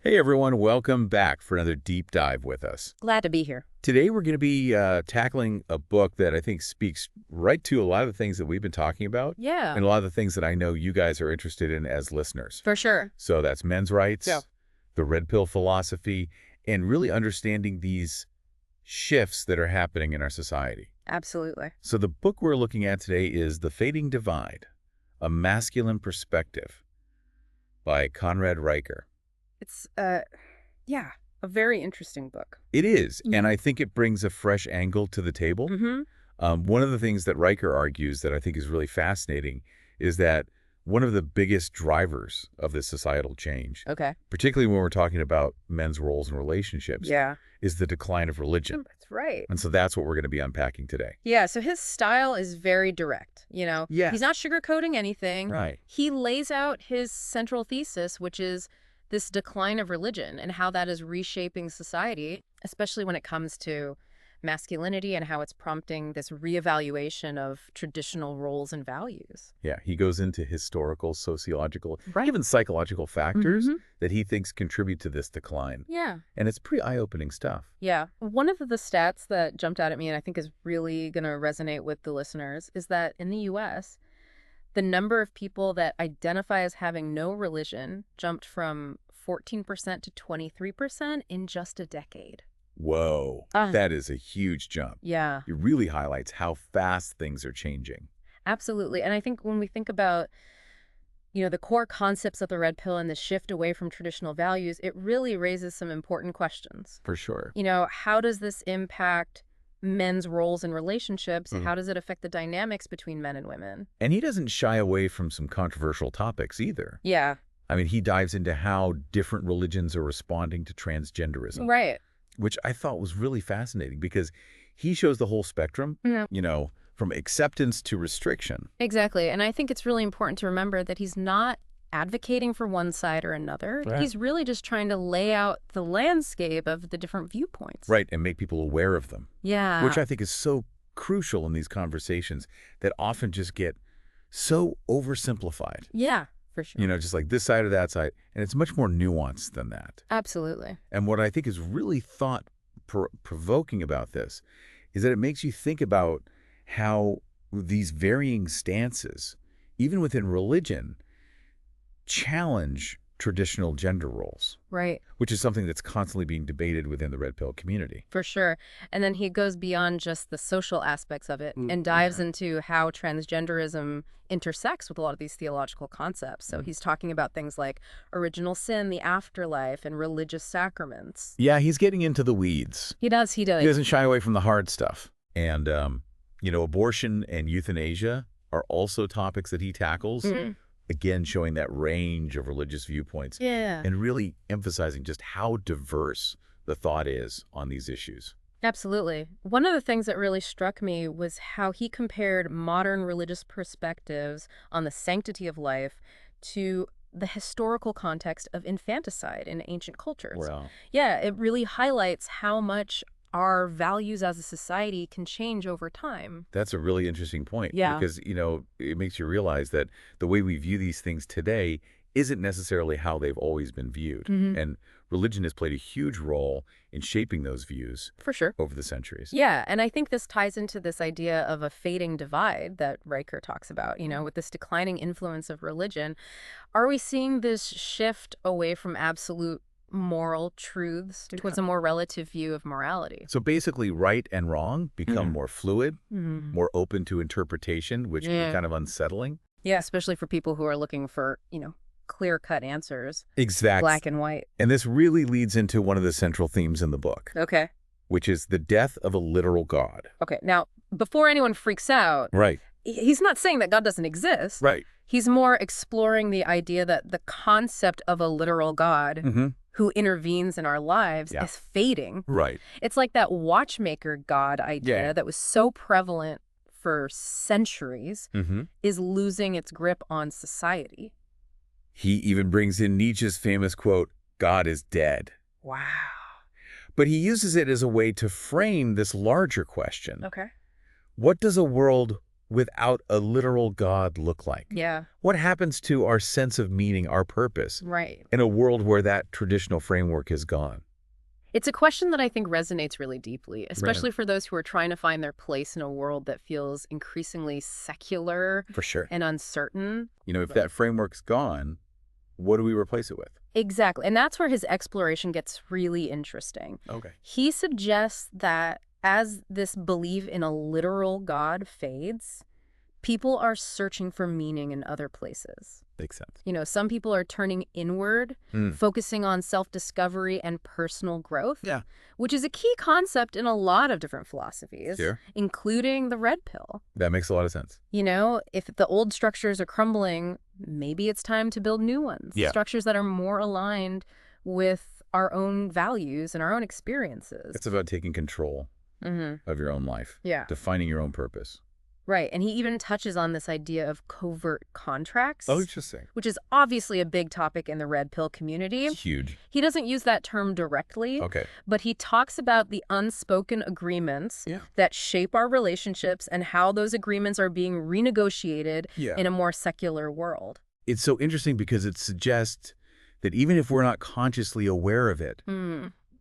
Hey everyone, welcome back for another deep dive with us. Glad to be here. Today we're going to be tackling a book that I think speaks right to a lot of the things that we've been talking about Yeah, and a lot of the things that I know you guys are interested in as listeners. for sure. So that's men's rights, Yeah. the red pill philosophy, and really understanding these shifts that are happening in our society. Absolutely. So the book we're looking at today is The Fading Divide, A Masculine Perspective by Conrad Riker. It's, yeah, a very interesting book. It is, Yeah. and I think it brings a fresh angle to the table. One of the things that Riker argues that I think is really fascinating is that one of the biggest drivers of this societal change, Okay. particularly when we're talking about men's roles and relationships, Yeah. is the decline of religion. That's right. And so that's what we're going to be unpacking today. Yeah, so his style is very direct, Yeah. He's not sugarcoating anything. Right. He lays out his central thesis, which is this decline of religion and how that is reshaping society, especially when it comes to masculinity and how it's prompting this reevaluation of traditional roles and values. Yeah, he goes into historical, sociological, Right. even psychological factors Mhm. that he thinks contribute to this decline. Yeah. And it's pretty eye-opening stuff. Yeah. One of the stats that jumped out at me and I think is really going to resonate with the listeners is that in the U.S., the number of people that identify as having no religion jumped from 14% to 23% in just a decade. Whoa, Ah. that is a huge jump. Yeah, It really highlights how fast things are changing. absolutely. And I think when we think about, the core concepts of the red pill and the shift away from traditional values, it really raises some important questions. For sure. How does this impact men's roles in relationships? Mhm. How does it affect the dynamics between men and women? And he doesn't shy away from some controversial topics either. Yeah, I mean, he dives into how different religions are responding to transgenderism, right. which I thought was really fascinating because he shows the whole spectrum, Yeah. From acceptance to restriction. Exactly. And I think it's really important to remember that he's not advocating for one side or another. Right. He's really just trying to lay out the landscape of the different viewpoints. Right, and make people aware of them, Yeah. which I think is so crucial in these conversations that often just get so oversimplified. Yeah, for sure. Just like this side or that side. And it's much more nuanced than that. Absolutely. And what I think is really thought-provoking about this is that it makes you think about how these varying stances, even within religion, challenge traditional gender roles, Right. which is something that's constantly being debated within the red pill community. For sure. And then he goes beyond just the social aspects of it and dives into how transgenderism intersects with a lot of these theological concepts. So he's talking about things like original sin, the afterlife, and religious sacraments. Yeah, he's getting into the weeds. He does. He doesn't shy away from the hard stuff. And, abortion and euthanasia are also topics that he tackles, again, showing that range of religious viewpoints. Yeah. And really emphasizing just how diverse the thought is on these issues. Absolutely. One of the things that really struck me was how he compared modern religious perspectives on the sanctity of life to the historical context of infanticide in ancient cultures. Well, Yeah, it really highlights how much our values as a society can change over time. that's a really interesting point. Yeah. Because, it makes you realize that the way we view these things today isn't necessarily how they've always been viewed. And religion has played a huge role in shaping those views For sure. over the centuries. Yeah, and I think this ties into this idea of a fading divide that Riker talks about, with this declining influence of religion. Are we seeing this shift away from absolute moral truths towards a more relative view of morality? So basically, right and wrong become more fluid, Mm-hmm. more open to interpretation, which can be kind of unsettling. Yeah, especially for people who are looking for, clear-cut answers, Exactly. black and white. And this really leads into one of the central themes in the book, Okay. which is the death of a literal God. Okay, now, before anyone freaks out, Right. he's not saying that God doesn't exist. Right. He's more exploring the idea that the concept of a literal God who intervenes in our lives Yeah. is fading. Right. It's like that watchmaker God idea Yeah. that was so prevalent for centuries is losing its grip on society. He even brings in Nietzsche's famous quote, "God is dead." Wow. But he uses it as a way to frame this larger question. Okay. What does a world without a literal God look like? Yeah, What happens to our sense of meaning, our purpose, right. in a world where that traditional framework is gone? It's a question that I think resonates really deeply, Right. especially for those who are trying to find their place in a world that feels increasingly secular For sure. and uncertain. If that framework's gone, what do we replace it with? Exactly. And that's where his exploration gets really interesting. Okay. He suggests that as this belief in a literal God fades, people are searching for meaning in other places. Makes sense. Some people are turning inward, Hmm. focusing on self-discovery and personal growth, Yeah. which is a key concept in a lot of different philosophies, Sure. including the red pill. That makes a lot of sense. If the old structures are crumbling, maybe it's time to build new ones. Yeah. Structures that are more aligned with our own values and our own experiences. It's about taking control Mm-hmm. of your own life, Yeah. defining your own purpose. Right. And he even touches on this idea of covert contracts, Interesting. which is obviously a big topic in the red pill community. It's huge. He doesn't use that term directly, Okay. but he talks about the unspoken agreements Yeah. that shape our relationships and how those agreements are being renegotiated Yeah. in a more secular world. It's so interesting because it suggests that even if we're not consciously aware of it,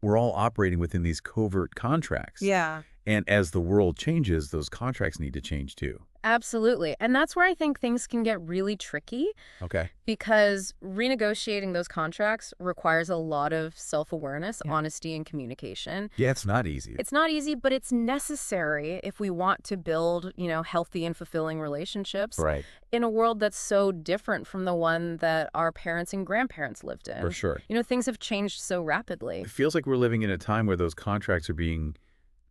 we're all operating within these covert contracts. Yeah. And as the world changes, those contracts need to change too. Absolutely. And that's where I think things can get really tricky Okay. because renegotiating those contracts requires a lot of self-awareness, Yeah. honesty, and communication. Yeah, it's not easy. It's not easy, but it's necessary if we want to build, healthy and fulfilling relationships Right. in a world that's so different from the one that our parents and grandparents lived in. For sure. Things have changed so rapidly. It feels like we're living in a time where those contracts are being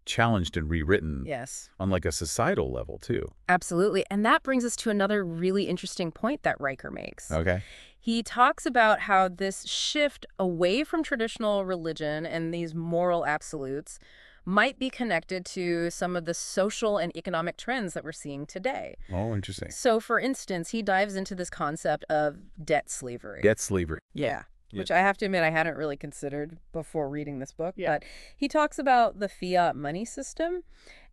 challenged and rewritten Yes. on like a societal level too. Absolutely. And that brings us to another really interesting point that Riker makes. Okay. He talks about how this shift away from traditional religion and these moral absolutes might be connected to some of the social and economic trends that we're seeing today. Oh, interesting. So, for instance, he dives into this concept of debt slavery. Debt slavery. Yeah. Yeah. Which I have to admit I hadn't really considered before reading this book. Yeah. But he talks about the fiat money system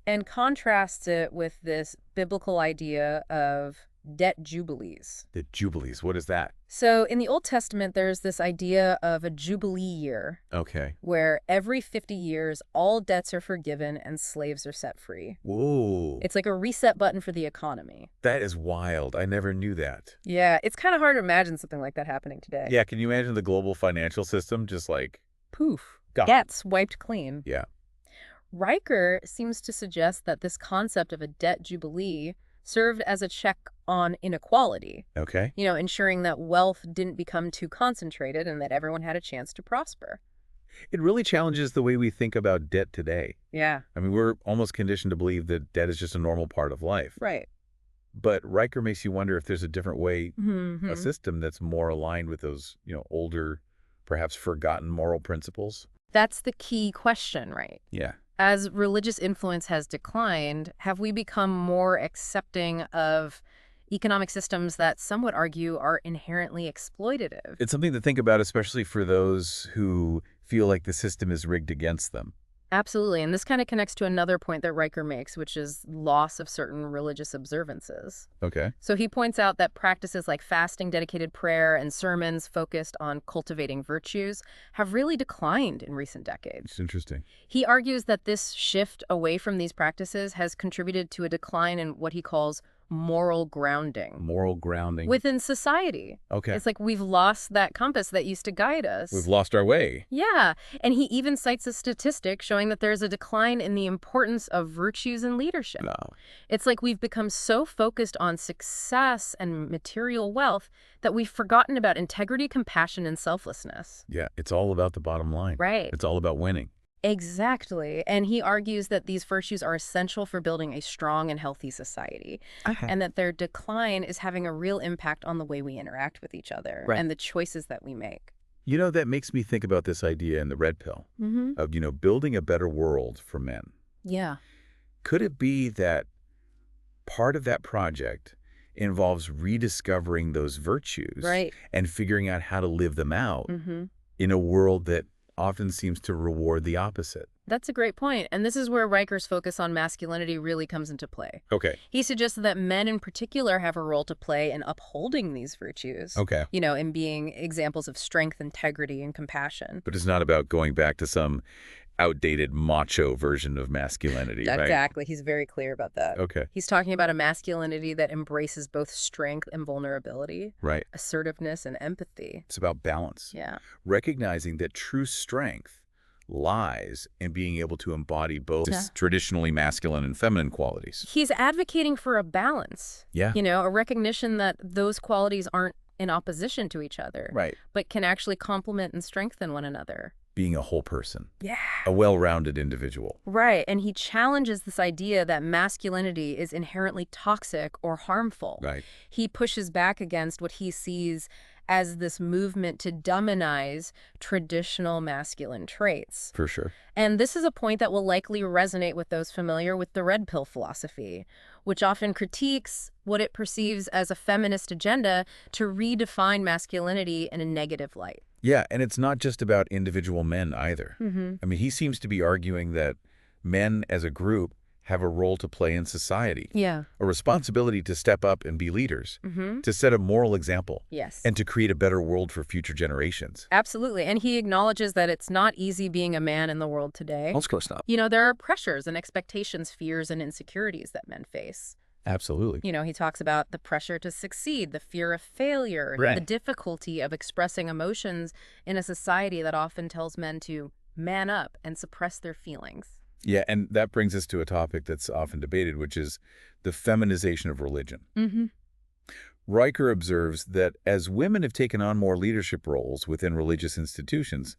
and contrasts it with this biblical idea of debt jubilees. The Jubilees. What is that? So in the Old Testament, there's this idea of a jubilee year Okay. where every 50 years, all debts are forgiven and slaves are set free. Whoa. It's like a reset button for the economy. That is wild. I never knew that. Yeah, it's kind of hard to imagine something like that happening today. Yeah, can you imagine the global financial system just like Poof. gone? Debts wiped clean. Yeah. Riker seems to suggest that this concept of a debt jubilee served as a check on inequality, Okay. ensuring that wealth didn't become too concentrated and that everyone had a chance to prosper. It really challenges the way we think about debt today. Yeah. I mean, we're almost conditioned to believe that debt is just a normal part of life. Right. But Riker makes you wonder if there's a different way, Mm-hmm. a system that's more aligned with those, older, perhaps forgotten moral principles. That's the key question, right? Yeah. As religious influence has declined, have we become more accepting of economic systems that some would argue are inherently exploitative? It's something to think about, especially for those who feel like the system is rigged against them. Absolutely. And this kind of connects to another point that Riker makes, which is loss of certain religious observances. Okay. So he points out that practices like fasting, dedicated prayer, and sermons focused on cultivating virtues have really declined in recent decades. It's interesting. He argues that this shift away from these practices has contributed to a decline in what he calls moral grounding Moral grounding. within society. Okay. It's like we've lost that compass that used to guide us. We've lost our way. Yeah. And he even cites a statistic showing that there's a decline in the importance of virtues in leadership. No. It's like we've become so focused on success and material wealth that we've forgotten about integrity, compassion, and selflessness. Yeah, it's all about the bottom line. Right. It's all about winning. Exactly. And he argues that these virtues are essential for building a strong and healthy society, and that their decline is having a real impact on the way we interact with each other Right. and the choices that we make. That makes me think about this idea in the red pill of, building a better world for men. Yeah. Could it be that part of that project involves rediscovering those virtues Right. and figuring out how to live them out Mm-hmm. in a world that often seems to reward the opposite? That's a great point. And this is where Riker's focus on masculinity really comes into play. Okay. He suggests that men in particular have a role to play in upholding these virtues. Okay. In being examples of strength, integrity, and compassion. But it's not about going back to some outdated macho version of masculinity, right? Exactly. He's very clear about that. Okay. He's talking about a masculinity that embraces both strength and vulnerability, Right. assertiveness and empathy. It's about balance. Yeah. Recognizing that true strength lies in being able to embody both Yeah. traditionally masculine and feminine qualities. He's advocating for a balance. Yeah. A recognition that those qualities aren't in opposition to each other, Right. but can actually complement and strengthen one another. Being a whole person. Yeah. A well-rounded individual. Right. And he challenges this idea that masculinity is inherently toxic or harmful. Right. He pushes back against what he sees as this movement to demonize traditional masculine traits. For sure. And this is a point that will likely resonate with those familiar with the red pill philosophy, which often critiques what it perceives as a feminist agenda to redefine masculinity in a negative light. Yeah, and it's not just about individual men either. Mm-hmm. I mean, he seems to be arguing that men as a group have a role to play in society, Yeah. a responsibility to step up and be leaders, Mm-hmm. to set a moral example, Yes. and to create a better world for future generations. Absolutely. And he acknowledges that it's not easy being a man in the world today. Of course not. There are pressures and expectations, fears and insecurities that men face. Absolutely. He talks about the pressure to succeed, the fear of failure, Right. the difficulty of expressing emotions in a society that often tells men to man up and suppress their feelings. Yeah, and that brings us to a topic that's often debated, which is the feminization of religion. Mm-hmm. Riker observes that as women have taken on more leadership roles within religious institutions,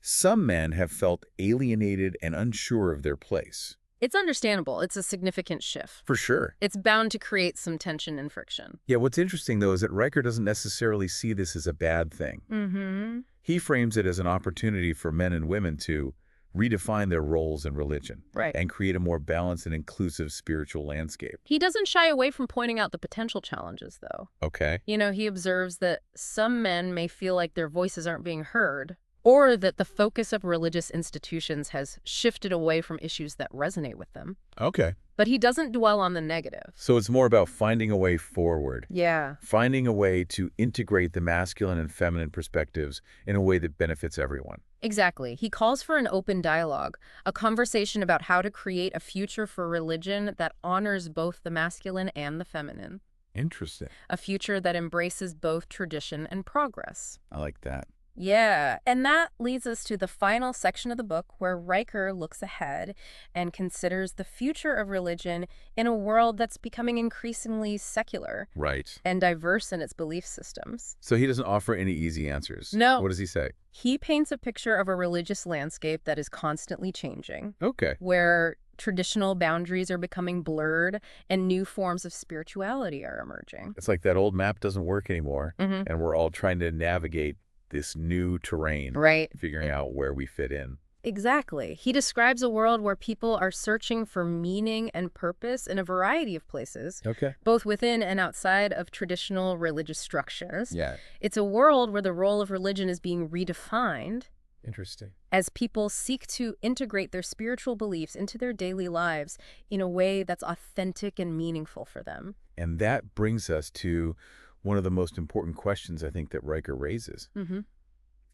some men have felt alienated and unsure of their place. It's understandable. It's a significant shift. For sure. It's bound to create some tension and friction. Yeah, what's interesting, though, is that Riker doesn't necessarily see this as a bad thing. Mm-hmm. He frames it as an opportunity for men and women to redefine their roles in religion Right. and create a more balanced and inclusive spiritual landscape. He doesn't shy away from pointing out the potential challenges, though. Okay. He observes that some men may feel like their voices aren't being heard, or that the focus of religious institutions has shifted away from issues that resonate with them. Okay. But he doesn't dwell on the negative. So it's more about finding a way forward, Yeah. finding a way to integrate the masculine and feminine perspectives in a way that benefits everyone. Exactly. He calls for an open dialogue, a conversation about how to create a future for religion that honors both the masculine and the feminine, Interesting. a future that embraces both tradition and progress. I like that. Yeah, and that leads us to the final section of the book where Riker looks ahead and considers the future of religion in a world that's becoming increasingly secular Right. and diverse in its belief systems. So he doesn't offer any easy answers. No. What does he say? He paints a picture of a religious landscape that is constantly changing, Okay. where traditional boundaries are becoming blurred and new forms of spirituality are emerging. It's like that old map doesn't work anymore, Mm-hmm. and we're all trying to navigate this new terrain, Right. figuring out where we fit in. Exactly. He describes a world where people are searching for meaning and purpose in a variety of places, Okay. both within and outside of traditional religious structures. Yeah. It's a world where the role of religion is being redefined Interesting. as people seek to integrate their spiritual beliefs into their daily lives in a way that's authentic and meaningful for them. And that brings us to one of the most important questions I think that Riker raises. Mm-hmm.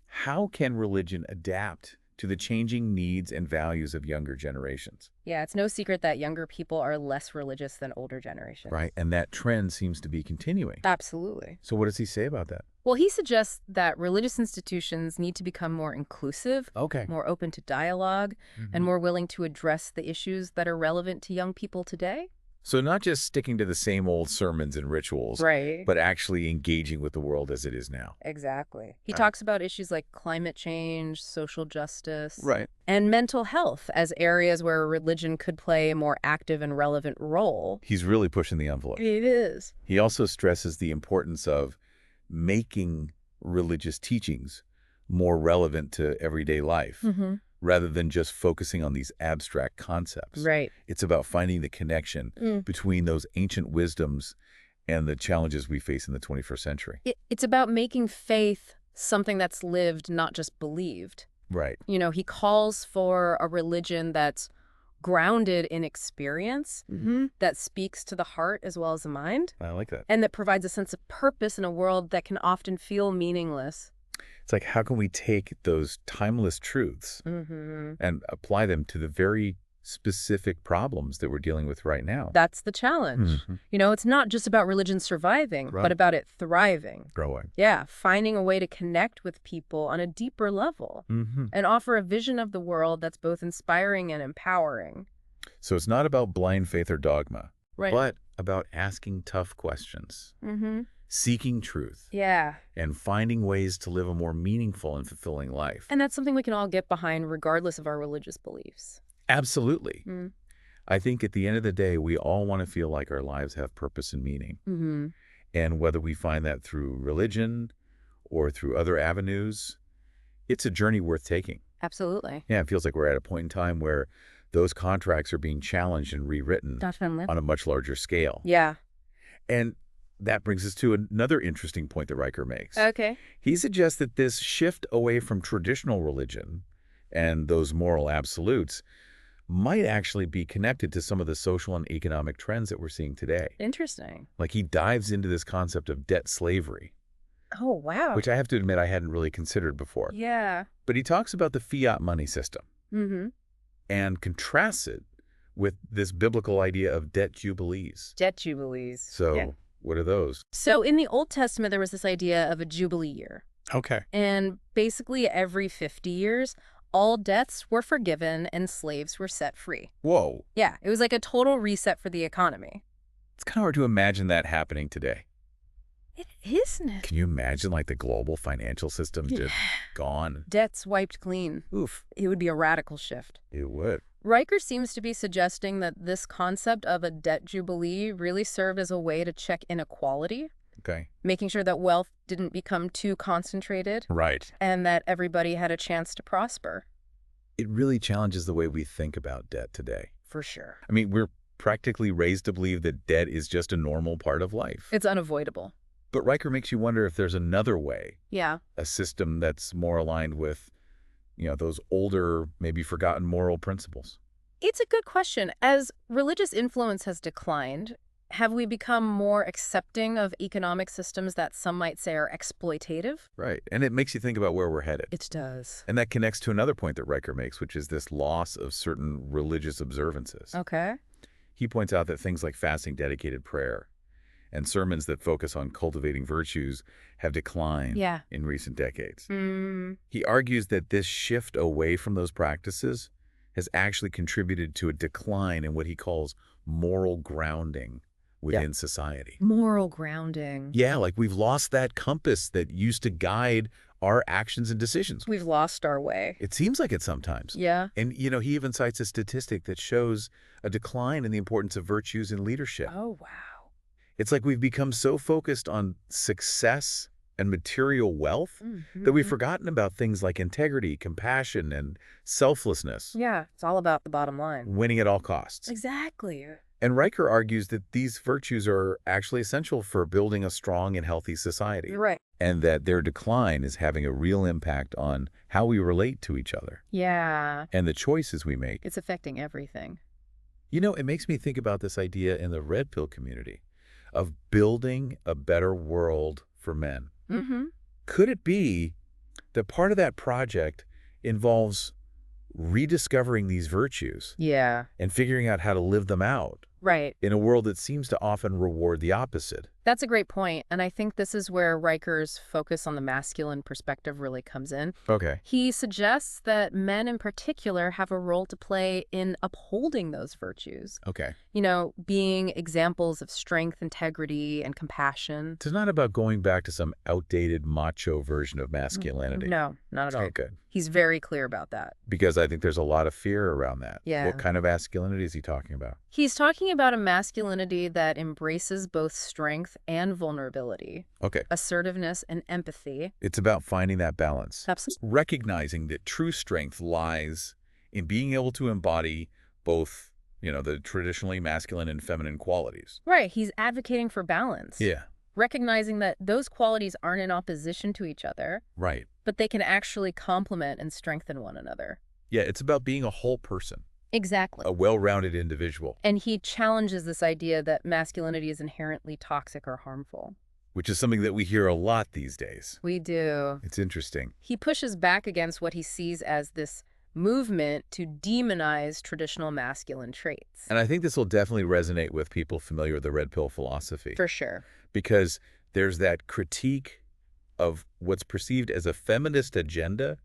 How can religion adapt to the changing needs and values of younger generations? Yeah, it's no secret that younger people are less religious than older generations. Right. And that trend seems to be continuing. Absolutely. So what does he say about that? Well, he suggests that religious institutions need to become more inclusive, Okay. more open to dialogue, and more willing to address the issues that are relevant to young people today. So not just sticking to the same old sermons and rituals, Right. but actually engaging with the world as it is now. Exactly. He Right. talks about issues like climate change, social justice, Right. and mental health as areas where religion could play a more active and relevant role. He's really pushing the envelope. It is. He also stresses the importance of making religious teachings more relevant to everyday life, Mm-hmm. rather than just focusing on these abstract concepts. Right. It's about finding the connection between those ancient wisdoms and the challenges we face in the 21st century. It's about making faith something that's lived, not just believed. Right. He calls for a religion that's grounded in experience, that speaks to the heart as well as the mind, I like that. and that provides a sense of purpose in a world that can often feel meaningless. It's like, how can we take those timeless truths and apply them to the very specific problems that we're dealing with right now? That's the challenge. It's not just about religion surviving, Right. but about it thriving. Growing. Yeah, finding a way to connect with people on a deeper level and offer a vision of the world that's both inspiring and empowering. So it's not about blind faith or dogma, Right. but about asking tough questions, seeking truth, Yeah. and finding ways to live a more meaningful and fulfilling life. And that's something we can all get behind regardless of our religious beliefs. Absolutely. Mm. I think at the end of the day, we all want to feel like our lives have purpose and meaning. And whether we find that through religion or through other avenues, it's a journey worth taking. Absolutely. Yeah, it feels like we're at a point in time where those contracts are being challenged and rewritten Definitely. on a much larger scale. Yeah. And that brings us to another interesting point that Riker makes. Okay. He suggests that this shift away from traditional religion and those moral absolutes might actually be connected to some of the social and economic trends that we're seeing today. Interesting. Like he dives into this concept of debt slavery, Oh, wow. which I have to admit I hadn't really considered before. Yeah. But he talks about the fiat money system Mm-hmm. and contrasts it with this biblical idea of debt jubilees. Debt jubilees. So Yeah. what are those? So in the Old Testament, there was this idea of a jubilee year. Okay. And basically every 50 years, all debts were forgiven and slaves were set free. Whoa. Yeah, it was like a total reset for the economy. It's kind of hard to imagine that happening today. It isn't it? Can you imagine like the global financial system just gone? Debts wiped clean. Oof. It would be a radical shift. It would. Riker seems to be suggesting that this concept of a debt jubilee really served as a way to check inequality, Okay. making sure that wealth didn't become too concentrated Right. and that everybody had a chance to prosper. It really challenges the way we think about debt today. For sure. I mean, we're practically raised to believe that debt is just a normal part of life. It's unavoidable. But Riker makes you wonder if there's another way, Yeah. a system that's more aligned with, those older, maybe forgotten moral principles. It's a good question. As religious influence has declined, have we become more accepting of economic systems that some might say are exploitative? Right. And it makes you think about where we're headed. It does. And that connects to another point that Riker makes, which is this loss of certain religious observances. Okay. He points out that things like fasting, dedicated prayer, and sermons that focus on cultivating virtues have declined in recent decades. He argues that this shift away from those practices has actually contributed to a decline in what he calls moral grounding within society. Moral grounding. Yeah, like we've lost that compass that used to guide our actions and decisions. We've lost our way. It seems like it sometimes. Yeah. And, he even cites a statistic that shows a decline in the importance of virtues in leadership. Oh, wow. It's like we've become so focused on success and material wealth that we've forgotten about things like integrity, compassion, and selflessness. Yeah, it's all about the bottom line. Winning at all costs. Exactly. And Riker argues that these virtues are actually essential for building a strong and healthy society. You're right. And that their decline is having a real impact on how we relate to each other Yeah. and the choices we make. It's affecting everything. It makes me think about this idea in the red pill community of building a better world for men. Could it be that part of that project involves rediscovering these virtues Yeah. and figuring out how to live them out Right. in a world that seems to often reward the opposite? That's a great point, and I think this is where Riker's focus on the masculine perspective really comes in. Okay. He suggests that men in particular have a role to play in upholding those virtues. Okay. Being examples of strength, integrity, and compassion. It's not about going back to some outdated macho version of masculinity. No, not at all. Okay, good. He's very clear about that. Because I think there's a lot of fear around that. Yeah. What kind of masculinity is he talking about? He's talking about a masculinity that embraces both strength and vulnerability, Okay. assertiveness and empathy. It's about finding that balance. Absolutely. Recognizing that true strength lies in being able to embody both, the traditionally masculine and feminine qualities. Right. He's advocating for balance. Yeah. Recognizing that those qualities aren't in opposition to each other. Right. but they can actually complement and strengthen one another. Yeah, it's about being a whole person. Exactly. A well-rounded individual. And he challenges this idea that masculinity is inherently toxic or harmful. Which is something that we hear a lot these days. We do. It's interesting. He pushes back against what he sees as this movement to demonize traditional masculine traits. And I think this will definitely resonate with people familiar with the red pill philosophy. For sure. Because there's that critique of what's perceived as a feminist agenda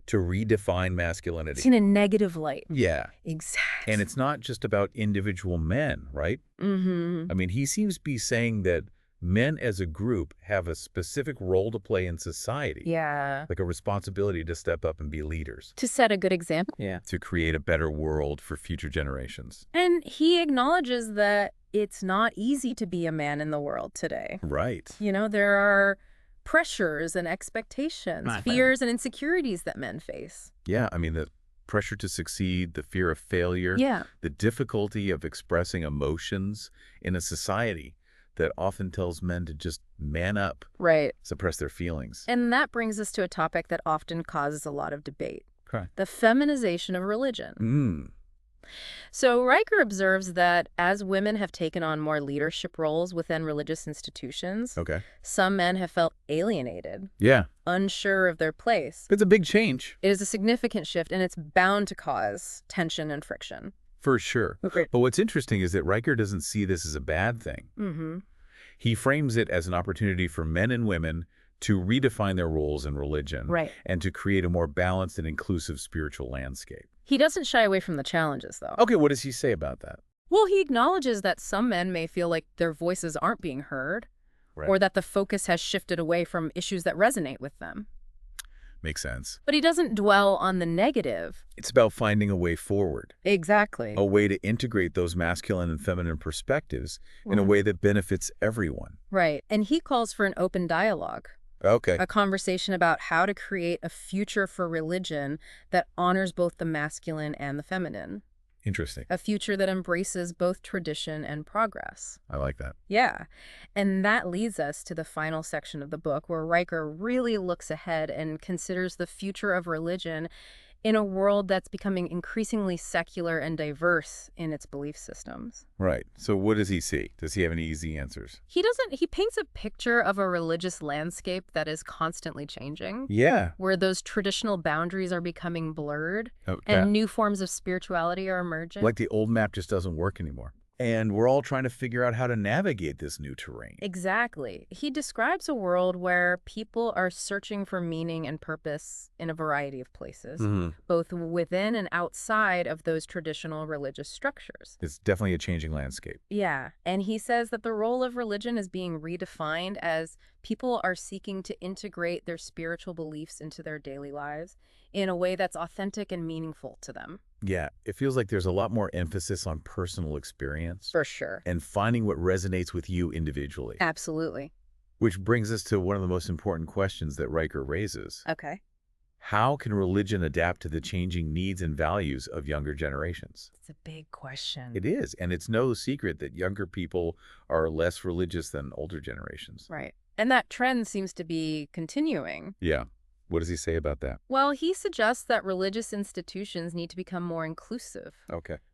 to redefine masculinity. It's in a negative light. Yeah. Exactly. And it's not just about individual men, right? Mm-hmm. I mean, he seems to be saying that men as a group have a specific role to play in society. Yeah. Like a responsibility to step up and be leaders. To set a good example. Yeah. To create a better world for future generations. And he acknowledges that it's not easy to be a man in the world today. Right. You know, there are pressures and expectations, fears and insecurities that men face. Yeah, I mean, the pressure to succeed, the fear of failure, the difficulty of expressing emotions in a society that often tells men to just man up, suppress their feelings. And that brings us to a topic that often causes a lot of debate. Okay. The feminization of religion. So Riker observes that as women have taken on more leadership roles within religious institutions, some men have felt alienated, unsure of their place. It's a big change. It is a significant shift, and it's bound to cause tension and friction. For sure. But what's interesting is that Riker doesn't see this as a bad thing. He frames it as an opportunity for men and women to redefine their roles in religion and to create a more balanced and inclusive spiritual landscape. He doesn't shy away from the challenges, though. Okay, what does he say about that? Well, he acknowledges that some men may feel like their voices aren't being heard, or that the focus has shifted away from issues that resonate with them. Makes sense. But he doesn't dwell on the negative. It's about finding a way forward. Exactly. A way to integrate those masculine and feminine perspectives in a way that benefits everyone. Right. And he calls for an open dialogue. A conversation about how to create a future for religion that honors both the masculine and the feminine. Interesting. A future that embraces both tradition and progress. I like that. Yeah. And that leads us to the final section of the book, where Riker really looks ahead and considers the future of religion in a world that's becoming increasingly secular and diverse in its belief systems. Right. So what does he see? Does he have any easy answers? He doesn't. He paints a picture of a religious landscape that is constantly changing. Yeah. Where those traditional boundaries are becoming blurred and new forms of spirituality are emerging. Like the old map just doesn't work anymore. And we're all trying to figure out how to navigate this new terrain. Exactly. He describes a world where people are searching for meaning and purpose in a variety of places, both within and outside of those traditional religious structures. It's definitely a changing landscape. Yeah. And he says that the role of religion is being redefined as people are seeking to integrate their spiritual beliefs into their daily lives in a way that's authentic and meaningful to them. Yeah, it feels like there's a lot more emphasis on personal experience. For sure. And finding what resonates with you individually. Absolutely. Which brings us to one of the most important questions that Riker raises. Okay. How can religion adapt to the changing needs and values of younger generations? It's a big question. It is, and it's no secret that younger people are less religious than older generations. Right. And that trend seems to be continuing. Yeah. What does he say about that? Well, he suggests that religious institutions need to become more inclusive,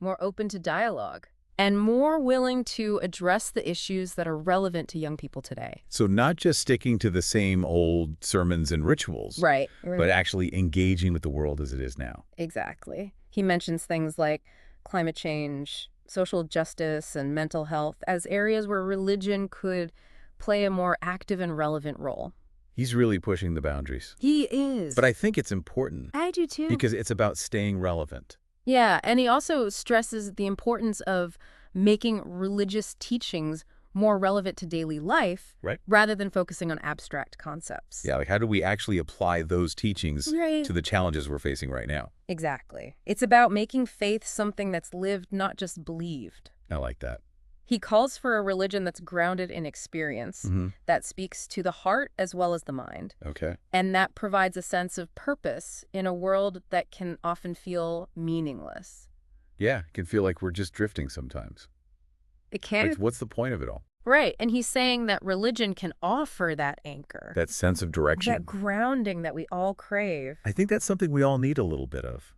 more open to dialogue, and more willing to address the issues that are relevant to young people today. So not just sticking to the same old sermons and rituals, but actually engaging with the world as it is now. Exactly. He mentions things like climate change, social justice, and mental health as areas where religion could play a more active and relevant role. He's really pushing the boundaries. He is. But I think it's important. I do too. Because it's about staying relevant. Yeah, and he also stresses the importance of making religious teachings more relevant to daily life rather than focusing on abstract concepts. Yeah, like how do we actually apply those teachings to the challenges we're facing right now? Exactly. It's about making faith something that's lived, not just believed. I like that. He calls for a religion that's grounded in experience, that speaks to the heart as well as the mind. And that provides a sense of purpose in a world that can often feel meaningless. Yeah, it can feel like we're just drifting sometimes. It can. Like, what's the point of it all? Right, and he's saying that religion can offer that anchor, That sense of direction. that grounding that we all crave. I think that's something we all need a little bit of.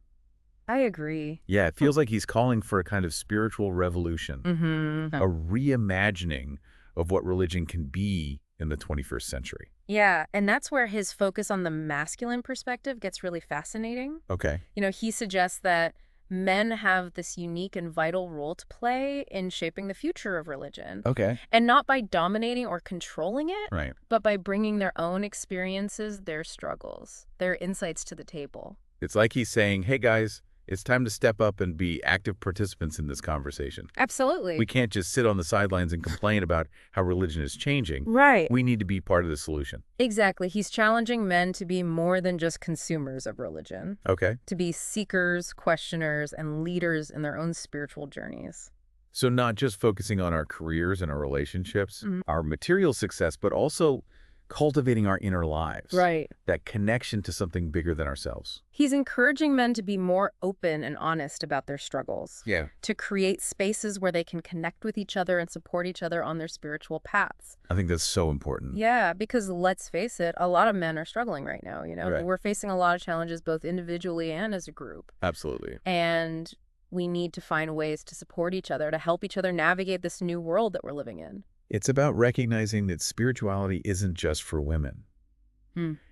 I agree. Yeah, it feels like he's calling for a kind of spiritual revolution, Mm-hmm. a reimagining of what religion can be in the 21st century. Yeah, and that's where his focus on the masculine perspective gets really fascinating. Okay. He suggests that men have this unique and vital role to play in shaping the future of religion. Okay. And not by dominating or controlling it, Right. but by bringing their own experiences, their struggles, their insights to the table. It's like he's saying, hey, guys, it's time to step up and be active participants in this conversation. Absolutely. We can't just sit on the sidelines and complain about how religion is changing. Right. We need to be part of the solution. Exactly. He's challenging men to be more than just consumers of religion, Okay. to be seekers, questioners, and leaders in their own spiritual journeys. So not just focusing on our careers and our relationships, our material success, but also cultivating our inner lives. Right. That connection to something bigger than ourselves. He's encouraging men to be more open and honest about their struggles. Yeah. To create spaces where they can connect with each other and support each other on their spiritual paths. I think that's so important. Yeah, because let's face it, a lot of men are struggling right now, Right. We're facing a lot of challenges both individually and as a group. Absolutely. And we need to find ways to support each other, to help each other navigate this new world that we're living in. It's about recognizing that spirituality isn't just for women.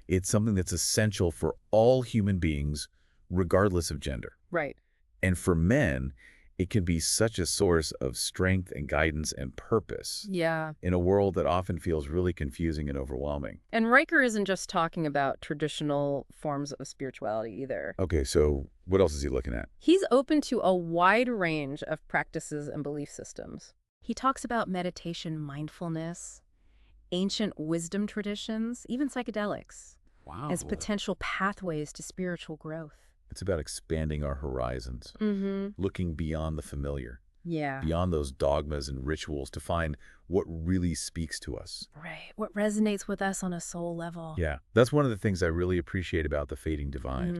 It's something that's essential for all human beings, regardless of gender. Right. And for men, it can be such a source of strength and guidance and purpose. Yeah. In a world that often feels really confusing and overwhelming. And Riker isn't just talking about traditional forms of spirituality either. Okay, so what else is he looking at? He's open to a wide range of practices and belief systems. He talks about meditation, mindfulness, ancient wisdom traditions, even psychedelics, as potential pathways to spiritual growth. It's about expanding our horizons, looking beyond the familiar, Yeah. beyond those dogmas and rituals to find what really speaks to us. Right. What resonates with us on a soul level. Yeah, that's one of the things I really appreciate about the Fading Divide.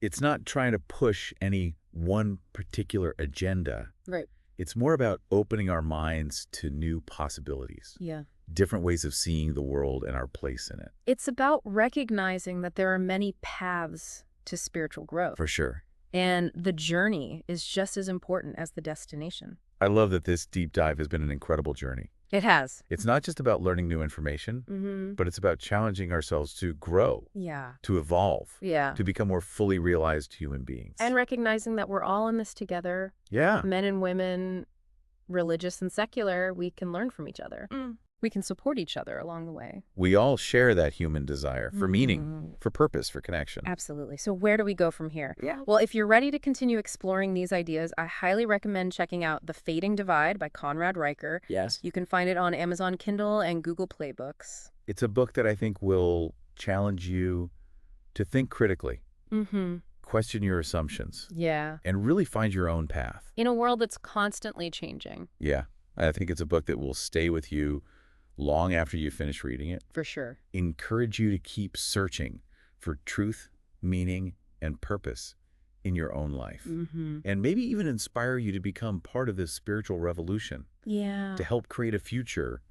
It's not trying to push any one particular agenda. Right. It's more about opening our minds to new possibilities. Yeah. Different ways of seeing the world and our place in it. It's about recognizing that there are many paths to spiritual growth. For sure. And the journey is just as important as the destination. I love that this deep dive has been an incredible journey. It has. It's not just about learning new information, but it's about challenging ourselves to grow, Yeah. to evolve, Yeah. to become more fully realized human beings. And recognizing that we're all in this together. Yeah. Men and women, religious and secular, we can learn from each other. We can support each other along the way. We all share that human desire for meaning, for purpose, for connection. Absolutely. So where do we go from here? Yeah. Well, if you're ready to continue exploring these ideas, I highly recommend checking out The Fading Divide by Conrad Riker. Yes. You can find it on Amazon Kindle and Google Play Books. It's a book that I think will challenge you to think critically, question your assumptions, Yeah. and really find your own path. In a world that's constantly changing. Yeah. I think it's a book that will stay with you long after you finish reading it. For sure. Encourage you to keep searching for truth, meaning, and purpose in your own life. And maybe even inspire you to become part of this spiritual revolution. Yeah. To help create a future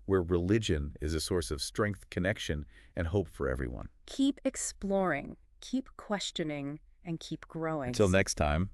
where religion is a source of strength, connection, and hope for everyone. Keep exploring, keep questioning, and keep growing. Until next time.